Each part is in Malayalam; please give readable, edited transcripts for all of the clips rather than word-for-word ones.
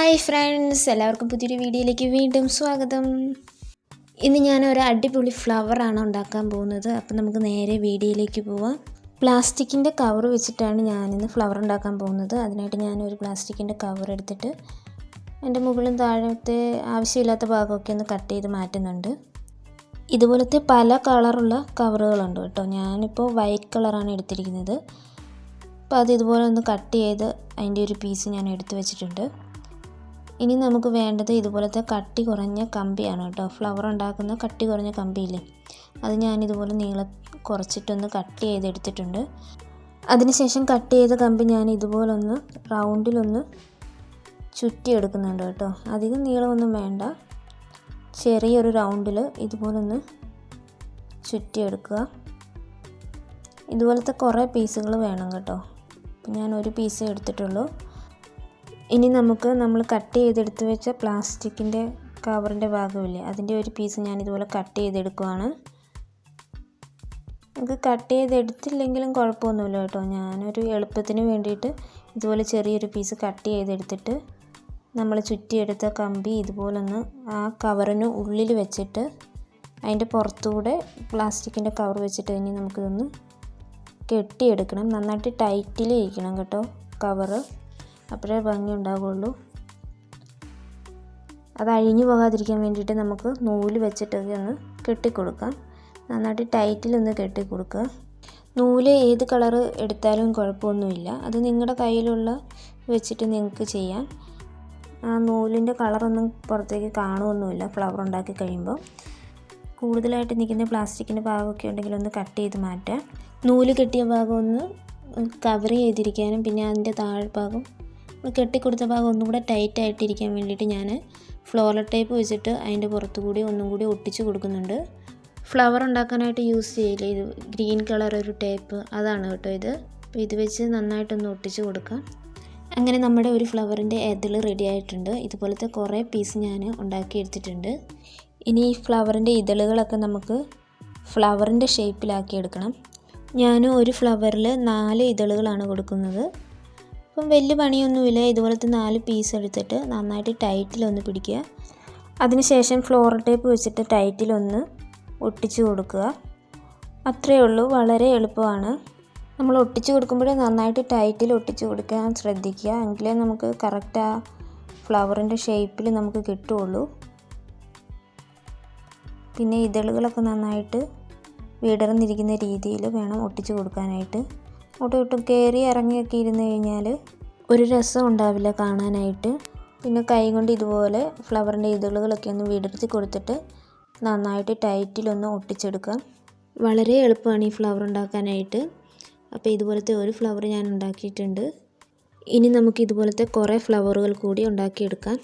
ഹായ് ഫ്രണ്ട്സ്, എല്ലാവർക്കും പുതിയൊരു വീഡിയോയിലേക്ക് വീണ്ടും സ്വാഗതം. ഇന്ന് ഞാൻ ഒരു അടിപൊളി ഫ്ലവറാണ് ഉണ്ടാക്കാൻ പോകുന്നത്. അപ്പോൾ നമുക്ക് നേരെ വീഡിയോയിലേക്ക് പോവാം. പ്ലാസ്റ്റിക്കിൻ്റെ കവർ വെച്ചിട്ടാണ് ഞാനിന്ന് ഫ്ലവർ ഉണ്ടാക്കാൻ പോകുന്നത്. അതിനായിട്ട് ഞാനൊരു പ്ലാസ്റ്റിക്കിൻ്റെ കവർ എടുത്തിട്ട് എൻ്റെ മുകളിലും താഴത്തെ ആവശ്യമില്ലാത്ത ഭാഗമൊക്കെ ഒന്ന് കട്ട് ചെയ്ത് മാറ്റുന്നുണ്ട്. ഇതുപോലത്തെ പല കളറുള്ള കവറുകളുണ്ട് കേട്ടോ. ഞാനിപ്പോൾ വൈറ്റ് കളറാണ് എടുത്തിരിക്കുന്നത്. അപ്പോൾ അത് ഇതുപോലെ ഒന്ന് കട്ട് ചെയ്ത് അതിൻ്റെ ഒരു പീസ് ഞാൻ എടുത്ത് വെച്ചിട്ടുണ്ട്. ഇനി നമുക്ക് വേണ്ടത് ഇതുപോലത്തെ കട്ടി കുറഞ്ഞ കമ്പിയാണ് കേട്ടോ. ഫ്ലവർ ഉണ്ടാക്കുന്ന കട്ടി കുറഞ്ഞ കമ്പിയില്ലേ, അത് ഞാനിതുപോലെ നീളം കുറച്ചിട്ടൊന്ന് കട്ട് ചെയ്തെടുത്തിട്ടുണ്ട്. അതിനുശേഷം കട്ട് ചെയ്ത കമ്പി ഞാൻ ഇതുപോലൊന്ന് റൗണ്ടിലൊന്ന് ചുറ്റിയെടുക്കുന്നുണ്ട് കേട്ടോ. അധികം നീളമൊന്നും വേണ്ട, ചെറിയൊരു റൗണ്ടിൽ ഇതുപോലൊന്ന് ചുറ്റിയെടുക്കുക. ഇതുപോലത്തെ കുറേ പീസുകൾ വേണം കേട്ടോ. അപ്പം ഞാൻ ഒരു പീസേ എടുത്തിട്ടുള്ളൂ. ഇനി നമ്മൾ കട്ട് ചെയ്തെടുത്ത് വെച്ച പ്ലാസ്റ്റിക്കിൻ്റെ കവറിൻ്റെ ഭാഗമില്ലേ, അതിൻ്റെ ഒരു പീസ് ഞാൻ ഇതുപോലെ കട്ട് ചെയ്തെടുക്കുവാണ്. നമുക്ക് കട്ട് ചെയ്തെടുത്തില്ലെങ്കിലും കുഴപ്പമൊന്നുമില്ല കേട്ടോ. ഞാനൊരു എളുപ്പത്തിന് വേണ്ടിയിട്ട് ഇതുപോലെ ചെറിയൊരു പീസ് കട്ട് ചെയ്തെടുത്തിട്ട് നമ്മൾ ചുറ്റിയെടുത്ത കമ്പി ഇതുപോലൊന്ന് ആ കവറിന് ഉള്ളിൽ വെച്ചിട്ട് അതിൻ്റെ പുറത്തുകൂടെ പ്ലാസ്റ്റിക്കിൻ്റെ കവർ വെച്ചിട്ട് ഇനി നമുക്കിതൊന്ന് കെട്ടിയെടുക്കണം. നന്നായിട്ട് ടൈറ്റിൽ ഇരിക്കണം കേട്ടോ കവറ്, അപ്പോഴേ ഭംഗി ഉണ്ടാകുള്ളൂ. അത് അഴിഞ്ഞു പോകാതിരിക്കാൻ വേണ്ടിയിട്ട് നമുക്ക് നൂല് വെച്ചിട്ടൊക്കെ ഒന്ന് കെട്ടിക്കൊടുക്കാം. നന്നായിട്ട് ടൈറ്റിലൊന്ന് കെട്ടിക്കൊടുക്കുക. നൂല് ഏത് കളറ് എടുത്താലും കുഴപ്പമൊന്നുമില്ല, അത് നിങ്ങളുടെ കയ്യിലുള്ള വെച്ചിട്ട് നിങ്ങൾക്ക് ചെയ്യാം. ആ നൂലിൻ്റെ കളറൊന്നും പുറത്തേക്ക് കാണുമൊന്നുമില്ല ഫ്ലവർ ഉണ്ടാക്കി കഴിയുമ്പോൾ. കൂടുതലായിട്ട് നിൽക്കുന്ന പ്ലാസ്റ്റിക്കിൻ്റെ ഭാഗമൊക്കെ ഉണ്ടെങ്കിൽ ഒന്ന് കട്ട് ചെയ്ത് മാറ്റാം. നൂല് കെട്ടിയ ഭാഗം ഒന്ന് കവർ ചെയ്തിരിക്കാനും പിന്നെ അതിൻ്റെ താഴ്ഭാഗം കെട്ടിക്കൊടുത്ത ഭാഗം ഒന്നും കൂടെ ടൈറ്റായിട്ടിരിക്കാൻ വേണ്ടിയിട്ട് ഞാൻ ഫ്ലോറൽ ടേപ്പ് വെച്ചിട്ട് അതിൻ്റെ പുറത്തു കൂടി ഒന്നും കൂടി ഒട്ടിച്ച് കൊടുക്കുന്നുണ്ട്. ഫ്ലവർ ഉണ്ടാക്കാനായിട്ട് യൂസ് ചെയ്യില്ലേ, ഇത് ഗ്രീൻ കളർ ഒരു ടേപ്പ്, അതാണ് കേട്ടോ ഇത്. അപ്പോൾ ഇത് വെച്ച് നന്നായിട്ടൊന്ന് ഒട്ടിച്ച് കൊടുക്കാം. അങ്ങനെ നമ്മുടെ ഒരു ഫ്ലവറിൻ്റെ എതിൾ റെഡി ആയിട്ടുണ്ട്. ഇതുപോലത്തെ കുറേ പീസ് ഞാൻ ഉണ്ടാക്കിയെടുത്തിട്ടുണ്ട്. ഇനി ഈ ഫ്ലവറിൻ്റെ ഇതളുകളൊക്കെ നമുക്ക് ഫ്ലവറിൻ്റെ ഷേപ്പിലാക്കി എടുക്കണം. ഞാൻ ഒരു ഫ്ലവറിൽ 4 ഇതളുകളാണ് കൊടുക്കുന്നത്. അപ്പം വലിയ പണിയൊന്നുമില്ല. ഇതുപോലത്തെ 4 പീസ് എടുത്തിട്ട് നന്നായിട്ട് ടൈറ്റിലൊന്ന് പിടിക്കുക. അതിനുശേഷം ഫ്ലോറൽ ടേപ്പ് വെച്ചിട്ട് ടൈറ്റിലൊന്ന് ഒട്ടിച്ച് കൊടുക്കുക. അത്രയേ ഉള്ളൂ, വളരെ എളുപ്പമാണ്. നമ്മൾ ഒട്ടിച്ച് കൊടുക്കുമ്പോൾ നന്നായിട്ട് ടൈറ്റിൽ ഒട്ടിച്ച് കൊടുക്കാൻ ശ്രദ്ധിക്കുക, എങ്കിലേ നമുക്ക് കറക്റ്റ് ആ ഫ്ലവറിൻ്റെ ഷേപ്പിൽ നമുക്ക് കിട്ടുകയുള്ളൂ. പിന്നെ ഇതളുകളൊക്കെ നന്നായിട്ട് വിടർന്നിരിക്കുന്ന രീതിയിൽ വേണം ഒട്ടിച്ച് കൊടുക്കാനായിട്ട്. ഒട്ടും കയറി ഇറങ്ങിയൊക്കെ ഇരുന്ന് കഴിഞ്ഞാൽ ഒരു രസം ഉണ്ടാവില്ല കാണാനായിട്ട്. പിന്നെ കൈ കൊണ്ട് ഇതുപോലെ ഫ്ലവറിൻ്റെ ഇതളുകളൊക്കെ ഒന്ന് വിടർത്തി കൊടുത്തിട്ട് നന്നായിട്ട് ടൈറ്റിലൊന്ന് ഒട്ടിച്ചെടുക്കാം. വളരെ എളുപ്പമാണ് ഈ ഫ്ലവർ ഉണ്ടാക്കാനായിട്ട്. അപ്പോൾ ഇതുപോലത്തെ ഒരു ഫ്ലവർ ഞാൻ ഉണ്ടാക്കിയിട്ടുണ്ട്. ഇനി നമുക്ക് ഇതുപോലത്തെ കുറേ ഫ്ലവറുകൾ കൂടി ഉണ്ടാക്കിയെടുക്കാം.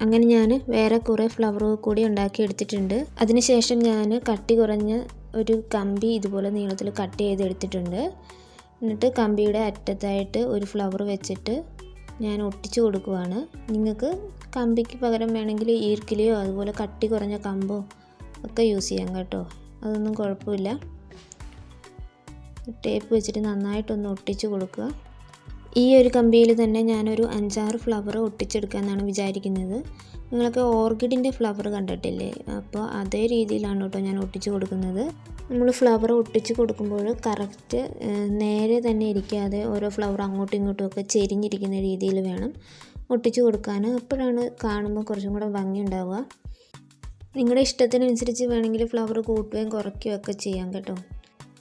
അങ്ങനെ ഞാൻ വേറെ കുറേ ഫ്ലവറുകൾ കൂടി ഉണ്ടാക്കിയെടുത്തിട്ടുണ്ട്. അതിനുശേഷം ഞാൻ കട്ടി കുറഞ്ഞ ഒരു കമ്പി ഇതുപോലെ നീളത്തിൽ കട്ട് ചെയ്തെടുത്തിട്ടുണ്ട്. എന്നിട്ട് കമ്പിയുടെ അറ്റത്തായിട്ട് ഒരു ഫ്ലവർ വെച്ചിട്ട് ഞാൻ ഒട്ടിച്ചു കൊടുക്കുവാണ്. നിങ്ങൾക്ക് കമ്പിക്ക് പകരം വേണമെങ്കിൽ ഈർക്കിലിയോ അതുപോലെ കട്ടി കുറഞ്ഞ കമ്പോ ഒക്കെ യൂസ് ചെയ്യാം കേട്ടോ, അതൊന്നും കുഴപ്പമില്ല. ടേപ്പ് വെച്ചിട്ട് നന്നായിട്ടൊന്ന് ഒട്ടിച്ചു കൊടുക്കുക. ഈ ഒരു കമ്പിയിൽ തന്നെ ഞാനൊരു 5-6 ഫ്ലവർ ഒട്ടിച്ചെടുക്കാമെന്നാണ് വിചാരിക്കുന്നത്. നിങ്ങളൊക്കെ ഓർക്കിഡിൻ്റെ ഫ്ലവർ കണ്ടിട്ടില്ലേ, അപ്പോൾ അതേ രീതിയിലാണ് കേട്ടോ ഞാൻ ഒട്ടിച്ച് കൊടുക്കുന്നത്. നമ്മൾ ഫ്ലവർ ഒട്ടിച്ച് കൊടുക്കുമ്പോൾ കറക്റ്റ് നേരെ തന്നെ ഇരിക്കാതെ ഓരോ ഫ്ലവർ അങ്ങോട്ടും ഇങ്ങോട്ടും ഒക്കെ ചെരിഞ്ഞിരിക്കുന്ന രീതിയിൽ വേണം ഒട്ടിച്ച് കൊടുക്കാൻ. അപ്പോഴാണ് കാണുമ്പോൾ കുറച്ചും കൂടെ ഭംഗി ഉണ്ടാവുക. നിങ്ങളുടെ ഇഷ്ടത്തിനനുസരിച്ച് വേണമെങ്കിൽ ഫ്ലവർ കൂട്ടുകയും കുറയ്ക്കുകയും ഒക്കെ ചെയ്യാം കേട്ടോ.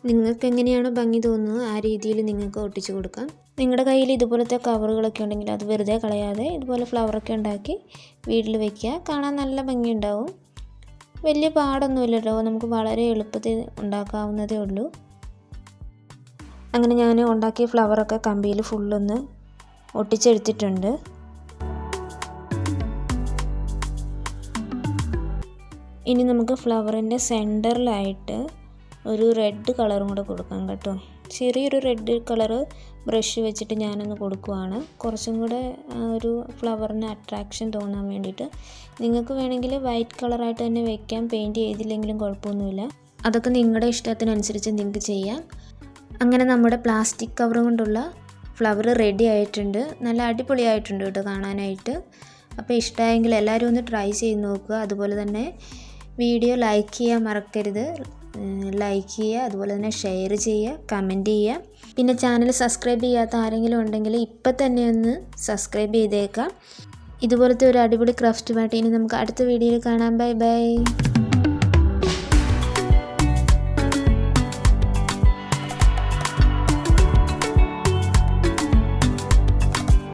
നിങ്ങൾക്ക് എങ്ങനെയാണോ ഭംഗി തോന്നുന്നത് ആ രീതിയിൽ നിങ്ങൾക്ക് ഒട്ടിച്ച് കൊടുക്കാം. നിങ്ങളുടെ കയ്യിൽ ഇതുപോലത്തെ കവറുകളൊക്കെ ഉണ്ടെങ്കിൽ അത് വെറുതെ കളയാതെ ഇതുപോലെ ഫ്ലവറൊക്കെ ഉണ്ടാക്കി വീട്ടിൽ വയ്ക്കുക. കാണാൻ നല്ല ഭംഗിയുണ്ടാവും. വലിയ പാടൊന്നുമില്ല കേട്ടോ, നമുക്ക് വളരെ എളുപ്പത്തിൽ ഉണ്ടാക്കാവുന്നതേ ഉള്ളൂ. അങ്ങനെ ഞാൻ ഉണ്ടാക്കിയ ഫ്ലവറൊക്കെ കമ്പിയിൽ ഫുള്ളൊന്ന് ഒട്ടിച്ചെടുത്തിട്ടുണ്ട്. ഇനി നമുക്ക് ഫ്ലവറിൻ്റെ സെൻറ്ററിലായിട്ട് ഒരു റെഡ് കളറും കൂടെ കൊടുക്കാം കേട്ടോ. ചെറിയൊരു റെഡ് കളറ് ബ്രഷ് വെച്ചിട്ട് ഞാനൊന്ന് കൊടുക്കുവാണ്, കുറച്ചും കൂടെ ഒരു ഫ്ലവറിന് അട്രാക്ഷൻ തോന്നാൻ വേണ്ടിയിട്ട്. നിങ്ങൾക്ക് വേണമെങ്കിൽ വൈറ്റ് കളറായിട്ട് തന്നെ വെക്കാം, പെയിൻറ്റ് ചെയ്തില്ലെങ്കിലും കുഴപ്പമൊന്നുമില്ല. അതൊക്കെ നിങ്ങളുടെ ഇഷ്ടത്തിനനുസരിച്ച് നിങ്ങൾക്ക് ചെയ്യാം. അങ്ങനെ നമ്മുടെ പ്ലാസ്റ്റിക് കവർ കൊണ്ടുള്ള ഫ്ലവർ റെഡി ആയിട്ടുണ്ട്. നല്ല അടിപൊളിയായിട്ടുണ്ട് കേട്ടോ കാണാനായിട്ട്. അപ്പോൾ ഇഷ്ടമായെങ്കിൽ എല്ലാവരും ഒന്ന് ട്രൈ ചെയ്ത് നോക്കുക. അതുപോലെ തന്നെ വീഡിയോ ലൈക്ക് ചെയ്യാൻ മറക്കരുത്. ലൈക്ക് ചെയ്യുക, അതുപോലെ തന്നെ ഷെയർ ചെയ്യുക, കമൻറ്റ് ചെയ്യുക. പിന്നെ ചാനൽ സബ്സ്ക്രൈബ് ചെയ്യാത്ത ആരെങ്കിലും ഉണ്ടെങ്കിൽ ഇപ്പം തന്നെ ഒന്ന് സബ്സ്ക്രൈബ് ചെയ്തേക്കാം. ഇതുപോലത്തെ ഒരു അടിപൊളി ക്രാഫ്റ്റുമായിട്ട് ഇനി നമുക്ക് അടുത്ത വീഡിയോയിൽ കാണാം. Bye bye.